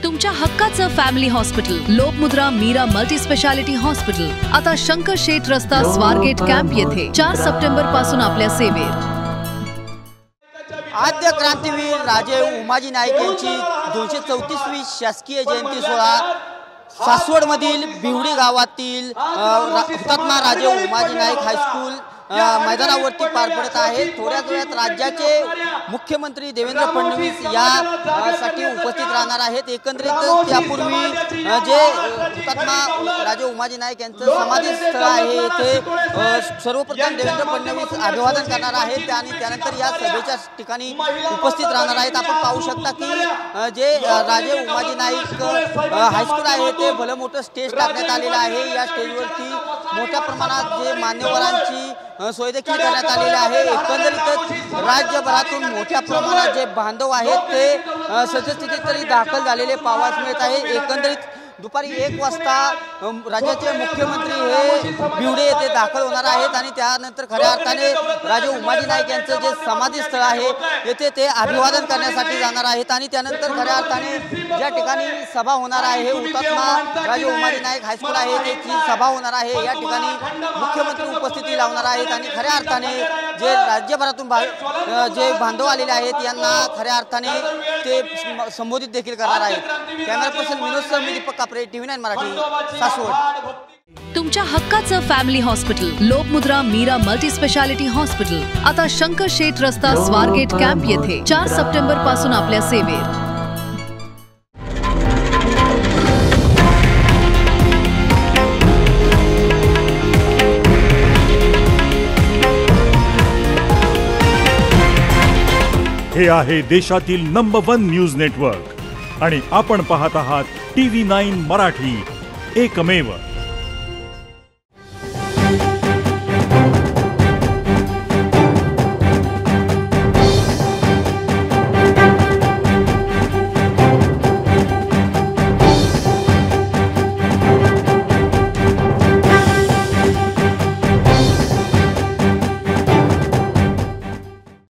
तुमच्या हक्काचं family hospital Lokmudra Meera multi speciality hospital आता शंकर शेठ रस्ता स्वारगेट कॅम्प येथे 4 सप्टेंबर पासून आपल्या सेवेत। आद्य क्रांतीवीर राजे उमाजी नाईक यांची 234वी शासकीय जयंती सोहळा सासवडमधील बिवडी गावातील हुतात्मा राजे उमाजी नाईक हायस्कूल मैदानावरती पार पडत आहे। थोड्याच वेळात राज्याचे मुख्यमंत्री देवेंद्र फडणवीस यासाठी उपस्थित राहणार आहेत। एकंदरीत त्यापूर्वी जे हुतात्मा राजे उमाजी नाईक यांचं समाधी स्थळ आहे येथे सर्वप्रथम देवेंद्र फडणवीस अभिवादन करणार आहेत आणि त्यानंतर या सभेच्या ठिकाणी उपस्थित राहणार आहेत। आपण पाहू शकता की जे राजे उमाजी नाईक हायस्कूल आहे ते भलं मोठं स्टेज टाकण्यात आलेलं आहे। या स्टेजवरती मोठ्या प्रमाणात जे मान्यवरांची सोय देखील करण्यात आलेली आहे। एकंदरीतच राज्यभरातून मोठ्या प्रमाणात जे बांधव आहेत ते सद्यस्थितीत तरी दाखल झालेले पाहावयास मिळत आहे। एकंदरीत दुपारी 1 वाजता राज्याचे मुख्यमंत्री हे बिवडे येथे दाखल होणार आहेत आणि त्यानंतर खऱ्या अर्थाने राजे उमाजी नाईक यांचं जे समाधी स्थळ आहे येथे ते अभिवादन करण्यासाठी जाणार आहेत आणि त्यानंतर खऱ्या अर्थाने ज्या ठिकाणी सभा होणार आहे हुतात्मा राजे उमाजी नाईक हायस्कूल आहे त्याची सभा होणार आहे। या ठिकाणी मुख्यमंत्री उपस्थिती लावणार आहेत आणि खऱ्या अर्थाने जे राज्यभरातून जे बांधव आलेले आहेत यांना खऱ्या अर्थाने ते संबोधित देखील करणार आहेत। कॅमेरा पर्सन विनोद सर, मी दीपक कापरे, TV9 मराठी, सासवड। तुमच्या हक्काचं family hospital Lokmudra Meera multi speciality hospital आता शंकर शेठ रस्ता स्वारगेट कॅम्प येथे 4 सप्टेंबर पासून आपल्या सेवेत। हे आहे देशातील नंबर 1 न्यूज नेटवर्क आणि आपण पाहत आहात TV9 मराठी, एकमेव।